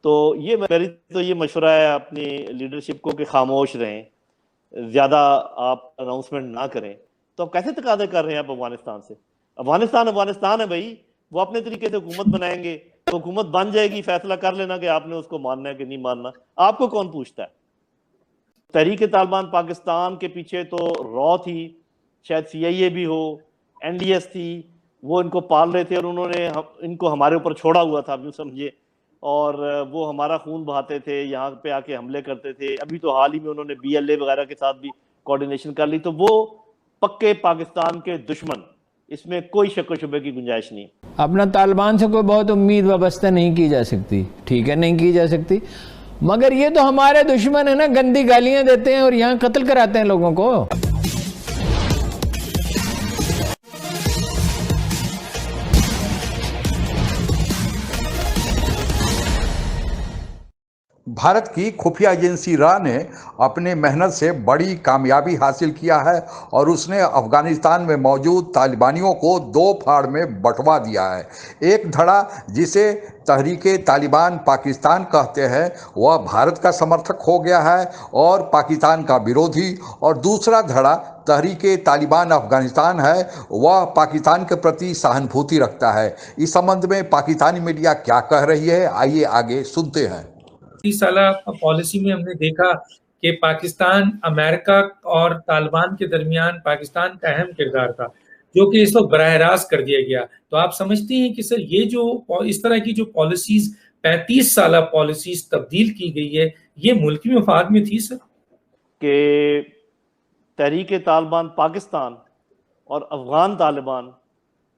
तो ये मेरी तो ये मशवरा है अपनी लीडरशिप को कि खामोश रहें, ज्यादा आप अनाउंसमेंट ना करें। तो आप कैसे तकादे कर रहे हैं आप अफगानिस्तान से? अफगानिस्तान अफगानिस्तान है भाई, वो अपने तरीके से हुकूमत बनाएंगे, तो हुकूमत बन जाएगी, फैसला कर लेना कि आपने उसको मानना है कि नहीं मानना। आपको कौन पूछता है? तहरीक तालिबान पाकिस्तान के पीछे तो रॉ थी, शायद CIA भी हो, NDS थी, वो इनको पाल रहे थे और उन्होंने इनको हमारे ऊपर छोड़ा हुआ था, आप यूँ समझिए। और वो हमारा खून बहाते थे, यहाँ पे आके हमले करते थे। अभी तो हाल ही में उन्होंने BLA वगैरह के साथ भी कोऑर्डिनेशन कर ली। तो वो पक्के पाकिस्तान के दुश्मन, इसमें कोई शक शुबे की गुंजाइश नहीं। अपना तालिबान से कोई बहुत उम्मीद वाबस्ता नहीं की जा सकती, ठीक है, नहीं की जा सकती, मगर ये तो हमारे दुश्मन है ना, गंदी गालियां देते हैं और यहाँ कत्ल कराते हैं लोगों को। भारत की खुफिया एजेंसी रा ने अपने मेहनत से बड़ी कामयाबी हासिल किया है और उसने अफगानिस्तान में मौजूद तालिबानियों को दो फाड़ में बंटवा दिया है। एक धड़ा जिसे तहरीके तालिबान पाकिस्तान कहते हैं वह भारत का समर्थक हो गया है और पाकिस्तान का विरोधी, और दूसरा धड़ा तहरीके तालिबान अफगानिस्तान है, वह पाकिस्तान के प्रति सहानुभूति रखता है। इस संबंध में पाकिस्तानी मीडिया क्या कह रही है, आइए आगे सुनते हैं। 30 साल पॉलिसी में हमने देखा कि पाकिस्तान, अमेरिका और तालिबान के दरमियान पाकिस्तान का अहम किरदार था, जो कि इस वक्त बराह रास्त कर दिया गया। तो आप समझते हैं कि सर ये जो इस तरह की जो पॉलिसीज 35 साल पॉलिसीज तब्दील की गई है, ये मुल्की मफाद में थी सर? कि तहरीक तालिबान पाकिस्तान और अफगान तालिबान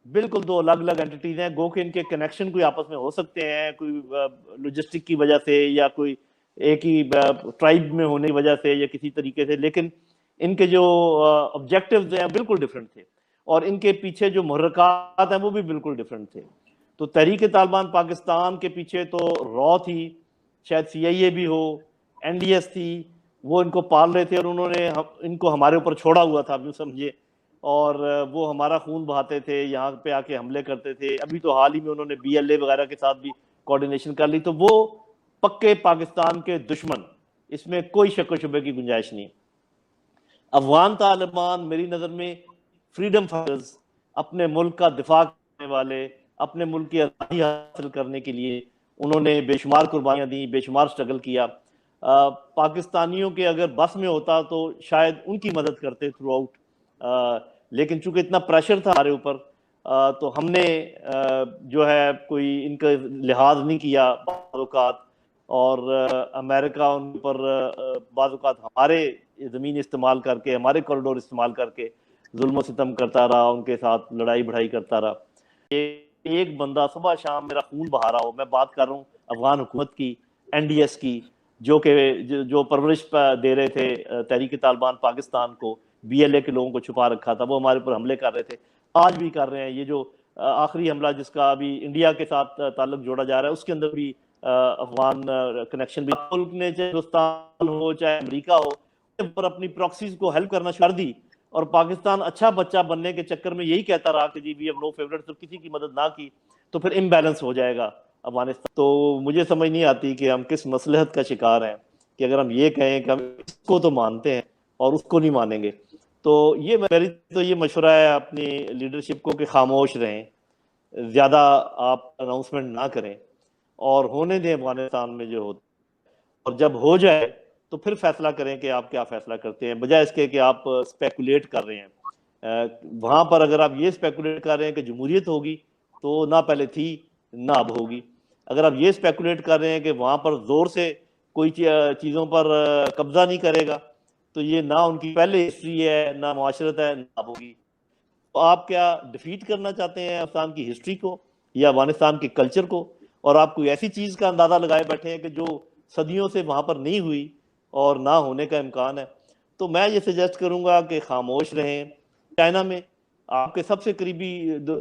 बिल्कुल दो अलग अलग एंटिटीज हैं। गो के इनके कनेक्शन कोई आपस में हो सकते हैं, कोई लॉजिस्टिक की वजह से या कोई एक ही ट्राइब में होने की वजह से या किसी तरीके से, लेकिन इनके जो ऑब्जेक्टिव्स हैं बिल्कुल डिफरेंट थे और इनके पीछे जो मुहर्रकात हैं वो भी बिल्कुल डिफरेंट थे। तो तहरीक तालिबान पाकिस्तान के पीछे तो रॉ थी, शायद CIA भी हो, NDS थी, वो इनको पाल रहे थे और उन्होंने इनको हमारे ऊपर छोड़ा हुआ था, आप यूँ समझिए। और वो हमारा खून बहाते थे, यहाँ पे आके हमले करते थे। अभी तो हाल ही में उन्होंने BLA वगैरह के साथ भी कोऑर्डिनेशन कर ली। तो वो पक्के पाकिस्तान के दुश्मन, इसमें कोई शक शुबे की गुंजाइश नहीं। अफगान तालिबान मेरी नज़र में फ्रीडम फाइटर्स, अपने मुल्क का दिफा करने वाले, अपने मुल्क की आज़ादी हासिल करने के लिए उन्होंने बेशुमार कुर्बानियाँ दी, बेशुमार स्ट्रगल किया। पाकिस्तानियों के अगर बस में होता तो शायद उनकी मदद करते थ्रू आउट, लेकिन चूंकि इतना प्रेशर था हमारे ऊपर, तो हमने जो है कोई इनका लिहाज नहीं किया बाज़-औक़ात। और अमेरिका उन पर बाज़-औक़ात हमारे ज़मीन इस्तेमाल करके, हमारे कॉरिडोर इस्तेमाल करके जुल्म सितम करता रहा, उनके साथ लड़ाई बढ़ाई करता रहा। एक बंदा सुबह शाम मेरा खून बहा रहा हो, मैं बात कर रहा हूँ अफगान हुकूमत की, NDS की, जो परवरिश दे रहे थे तहरीक तालिबान पाकिस्तान को, BLA के लोगों को छुपा रखा था, वो हमारे ऊपर हमले कर रहे थे, आज भी कर रहे हैं। ये जो आखिरी हमला जिसका अभी इंडिया के साथ ताल्लुक जोड़ा जा रहा है, उसके अंदर भी अफगान कनेक्शन भी। मुल्क ने चाहे हिंदुस्तान हो चाहे अमेरिका हो, पर अपनी प्रॉक्सीज को हेल्प करना शुरू कर दी और पाकिस्तान अच्छा बच्चा बनने के चक्कर में यही कहता रहा कि जी वी हैव नो फेवरेट, तो किसी की मदद ना की तो फिर इम्बैलेंस हो जाएगा अफगानिस्तान। तो मुझे समझ नहीं आती कि हम किस मसलहत का शिकार हैं कि अगर हम ये कहें कि हम इसको तो मानते हैं और उसको नहीं मानेंगे। तो ये मेरी तो ये मशवरा है अपनी लीडरशिप को कि खामोश रहें, ज़्यादा आप अनाउंसमेंट ना करें और होने दें अफगानिस्तान में जो होता, और जब हो जाए तो फिर फैसला करें कि आप क्या फैसला करते हैं, बजाय इसके कि आप स्पेकुलेट कर रहे हैं। वहाँ पर अगर आप ये स्पेकुलेट कर रहे हैं कि जमहूरियत होगी, तो ना पहले थी ना अब होगी। अगर आप ये स्पेकुलेट कर रहे हैं कि वहाँ पर जोर से कोई चीज़ों पर कब्जा नहीं करेगा, तो ये ना उनकी पहले हिस्ट्री है, ना मुआशरत है, ना अब होगी। तो आप क्या डिफीट करना चाहते हैं अफगानिस्तान की हिस्ट्री को या अफगानिस्तान के कल्चर को, और आप कोई ऐसी चीज़ का अंदाज़ा लगाए बैठे हैं कि जो सदियों से वहाँ पर नहीं हुई और ना होने का इम्कान है। तो मैं ये सजेस्ट करूँगा कि खामोश रहें। चाइना में आपके सबसे करीबी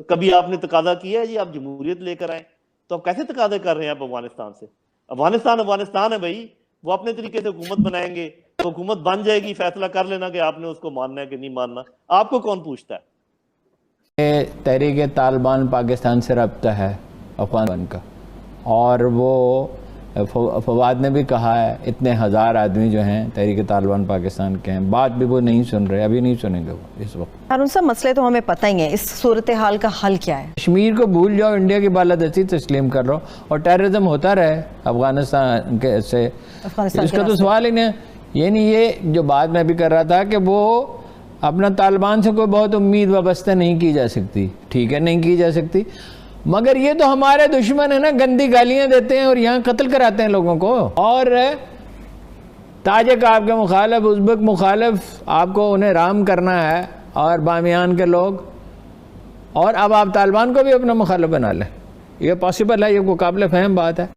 कभी आपने तकादा किया है जी आप जमहूरियत लेकर आए? तो आप कैसे तकादे कर रहे हैं आप अफगानिस्तान से? अफगानिस्तान अफगानिस्तान है भाई, वो अपने तरीके से हुकूमत बनाएंगे, तो हुकूमत बन जाएगी, फैसला कर लेना कि आपने उसको मानना है कि नहीं मानना। आपको कौन पूछता है? तहरीक तालिबान पाकिस्तान से रब्ता है अफगान का, और वो फवाद ने भी कहा है इतने हज़ार आदमी जो हैं तहरीक तालिबान पाकिस्तान के हैं, बात भी वो नहीं सुन रहे, अभी नहीं सुनेंगे वो इस वक्त। हारून साहब, मसले तो हमें पता ही है, इस सूरत हाल का हल क्या है? कश्मीर को भूल जाओ, इंडिया की बालादस्ती तस्लीम कर लो और टेररिज्म होता रहे अफगानिस्तान के से, इसका तो सवाल ही नहीं। ये नहीं, ये जो बात मैं भी कर रहा था कि वो अपना तालिबान से कोई बहुत उम्मीद वाबस्ता नहीं की जा सकती, ठीक है, नहीं की जा सकती, मगर ये तो हमारे दुश्मन है ना, गंदी गालियां देते हैं और यहाँ कत्ल कराते हैं लोगों को। और ताजिक आपके मुखालिफ, उज़्बेक मुखालिफ, आपको उन्हें राम करना है और बामियान के लोग, और अब आप तालिबान को भी अपना मुखालिफ बना लें, ये पॉसिबल है, ये कोई काबिल फ़हम बात है।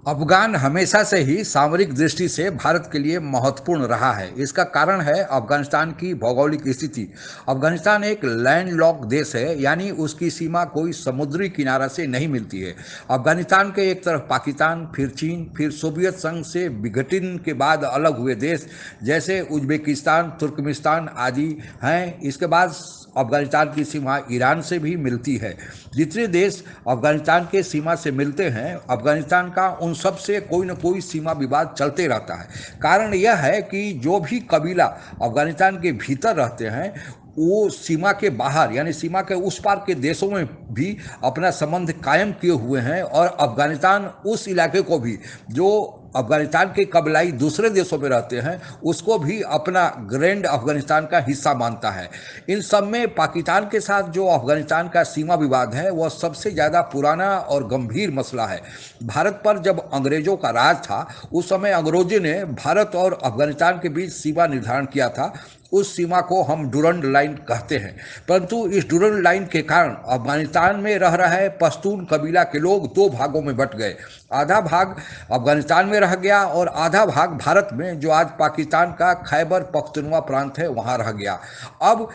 अफगान हमेशा से ही सामरिक दृष्टि से भारत के लिए महत्वपूर्ण रहा है। इसका कारण है अफगानिस्तान की भौगोलिक स्थिति। अफगानिस्तान एक लैंडलॉक देश है, यानी उसकी सीमा कोई समुद्री किनारा से नहीं मिलती है। अफगानिस्तान के एक तरफ पाकिस्तान, फिर चीन, फिर सोवियत संघ से विघटन के बाद अलग हुए देश जैसे उज्बेकिस्तान, तुर्कमेनिस्तान आदि हैं। इसके बाद अफगानिस्तान की सीमा ईरान से भी मिलती है। जितने देश अफगानिस्तान के सीमा से मिलते हैं, अफगानिस्तान का उन सब से कोई न कोई सीमा विवाद चलते रहता है। कारण यह है कि जो भी कबीला अफगानिस्तान के भीतर रहते हैं, वो सीमा के बाहर यानी सीमा के उस पार के देशों में भी अपना संबंध कायम किए हुए हैं, और अफगानिस्तान उस इलाके को भी, जो अफगानिस्तान के कबीलाई दूसरे देशों में रहते हैं, उसको भी अपना ग्रैंड अफगानिस्तान का हिस्सा मानता है। इन सब में पाकिस्तान के साथ जो अफगानिस्तान का सीमा विवाद है, वह सबसे ज़्यादा पुराना और गंभीर मसला है। भारत पर जब अंग्रेजों का राज था, उस समय अंग्रेजों ने भारत और अफगानिस्तान के बीच सीमा निर्धारण किया था। उस सीमा को हम डुरंड लाइन कहते हैं। परंतु इस डुरंड लाइन के कारण अफगानिस्तान में रह रहे पश्तून कबीला के लोग दो भागों में बंट गए। आधा भाग अफगानिस्तान में रह गया और आधा भाग भारत में, जो आज पाकिस्तान का खैबर पख्तूनख्वा प्रांत है, वहाँ रह गया। अब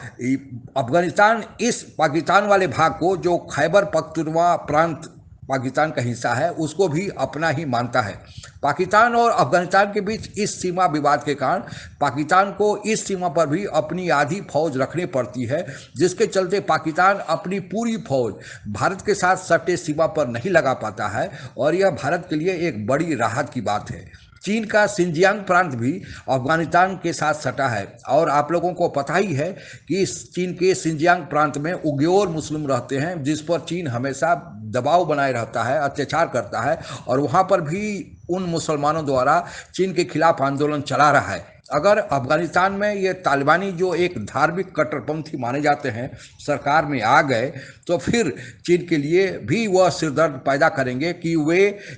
अफगानिस्तान इस पाकिस्तान वाले भाग को, जो खैबर पख्तूनख्वा प्रांत पाकिस्तान का हिस्सा है, उसको भी अपना ही मानता है। पाकिस्तान और अफगानिस्तान के बीच इस सीमा विवाद के कारण पाकिस्तान को इस सीमा पर भी अपनी आधी फौज रखनी पड़ती है, जिसके चलते पाकिस्तान अपनी पूरी फौज भारत के साथ सटे सीमा पर नहीं लगा पाता है, और यह भारत के लिए एक बड़ी राहत की बात है। चीन का सिंजियांग प्रांत भी अफगानिस्तान के साथ सटा है, और आप लोगों को पता ही है कि चीन के सिंजियांग प्रांत में उइघुर मुस्लिम रहते हैं, जिस पर चीन हमेशा दबाव बनाए रहता है, अत्याचार करता है, और वहाँ पर भी उन मुसलमानों द्वारा चीन के खिलाफ आंदोलन चला रहा है। अगर अफगानिस्तान में ये तालिबानी, जो एक धार्मिक कट्टरपंथी माने जाते हैं, सरकार में आ गए, तो फिर चीन के लिए भी वह सिरदर्द पैदा करेंगे कि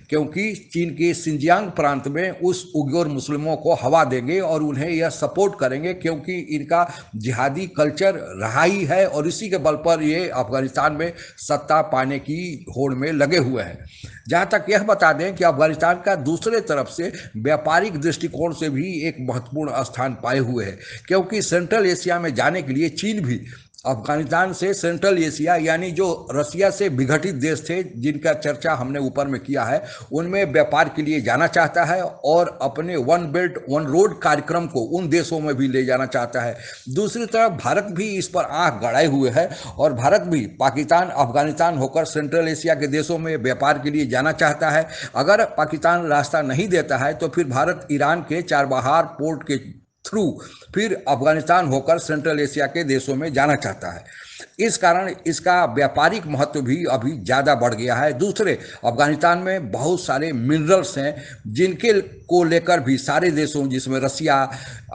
क्योंकि चीन के सिंजियांग प्रांत में उस उइघुर मुस्लिमों को हवा देंगे और उन्हें यह सपोर्ट करेंगे, क्योंकि इनका जिहादी कल्चर रहा ही है, और इसी के बल पर ये अफगानिस्तान में सत्ता पाने की होड़ में लगे हुए हैं। जहाँ तक यह बता दें कि अफगानिस्तान का दूसरे तरफ से व्यापारिक दृष्टिकोण से भी एक महत्वपूर्ण स्थान पाए हुए है, क्योंकि सेंट्रल एशिया में जाने के लिए चीन भी अफगानिस्तान से सेंट्रल एशिया, यानी जो रसिया से विघटित देश थे जिनका चर्चा हमने ऊपर में किया है, उनमें व्यापार के लिए जाना चाहता है, और अपने वन बेल्ट वन रोड कार्यक्रम को उन देशों में भी ले जाना चाहता है। दूसरी तरफ भारत भी इस पर आंख गड़ाए हुए है, और भारत भी पाकिस्तान अफगानिस्तान होकर सेंट्रल एशिया के देशों में व्यापार के लिए जाना चाहता है। अगर पाकिस्तान रास्ता नहीं देता है, तो फिर भारत ईरान के चाबहार पोर्ट के थ्रू फिर अफगानिस्तान होकर सेंट्रल एशिया के देशों में जाना चाहता है। इस कारण इसका व्यापारिक महत्व भी अभी ज़्यादा बढ़ गया है। दूसरे, अफगानिस्तान में बहुत सारे मिनरल्स हैं, जिनके को लेकर भी सारे देशों, जिसमें रसिया,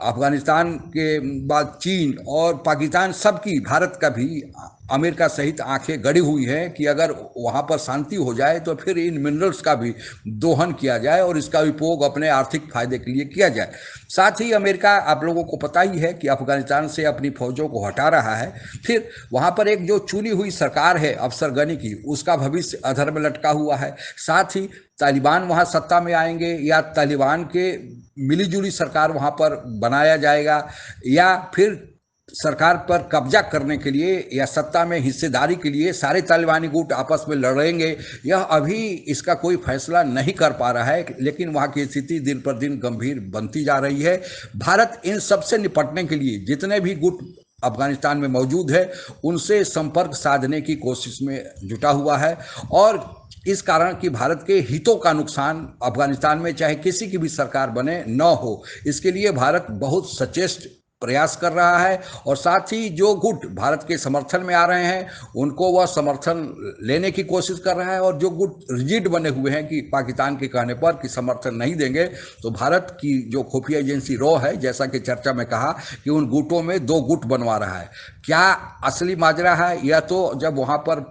अफगानिस्तान के बाद चीन और पाकिस्तान, सबकी, भारत का भी, अमेरिका सहित आंखें गड़ी हुई हैं कि अगर वहाँ पर शांति हो जाए तो फिर इन मिनरल्स का भी दोहन किया जाए और इसका उपयोग अपने आर्थिक फायदे के लिए किया जाए। साथ ही अमेरिका, आप लोगों को पता ही है कि अफगानिस्तान से अपनी फौजों को हटा रहा है। फिर वहाँ पर एक जो चुनी हुई सरकार है अफसर गनी की, उसका भविष्य अधर में लटका हुआ है। साथ ही तालिबान वहाँ सत्ता में आएंगे, या तालिबान के मिलीजुली सरकार वहाँ पर बनाया जाएगा, या फिर सरकार पर कब्जा करने के लिए या सत्ता में हिस्सेदारी के लिए सारे तालिबानी गुट आपस में लड़ेंगे। यह अभी इसका कोई फैसला नहीं कर पा रहा है, लेकिन वहाँ की स्थिति दिन पर दिन गंभीर बनती जा रही है। भारत इन सब से निपटने के लिए जितने भी गुट अफगानिस्तान में मौजूद है, उनसे संपर्क साधने की कोशिश में जुटा हुआ है, और इस कारण कि भारत के हितों का नुकसान अफगानिस्तान में चाहे किसी की भी सरकार बने न हो, इसके लिए भारत बहुत सचेत प्रयास कर रहा है। और साथ ही जो गुट भारत के समर्थन में आ रहे हैं उनको वह समर्थन लेने की कोशिश कर रहा है, और जो गुट रिजिड बने हुए हैं कि पाकिस्तान के कहने पर कि समर्थन नहीं देंगे, तो भारत की जो खुफिया एजेंसी रॉ है, जैसा कि चर्चा में कहा कि उन गुटों में 2 गुट बनवा रहा है। क्या असली माजरा है, या तो जब वहाँ पर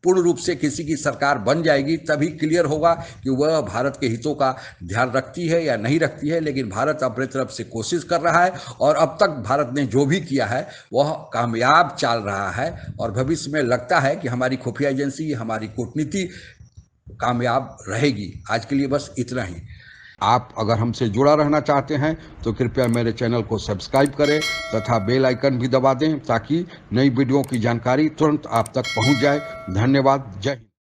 पूर्ण रूप से किसी की सरकार बन जाएगी तभी क्लियर होगा कि वह भारत के हितों का ध्यान रखती है या नहीं रखती है। लेकिन भारत अपनी तरफ से कोशिश कर रहा है, और अब तक भारत ने जो भी किया है वह कामयाब चल रहा है, और भविष्य में लगता है कि हमारी खुफिया एजेंसी, हमारी कूटनीति कामयाब रहेगी। आज के लिए बस इतना ही। आप अगर हमसे जुड़ा रहना चाहते हैं तो कृपया मेरे चैनल को सब्सक्राइब करें तथा बेल आइकन भी दबा दें, ताकि नई वीडियो की जानकारी तुरंत आप तक पहुंच जाए। धन्यवाद। जय हिंद।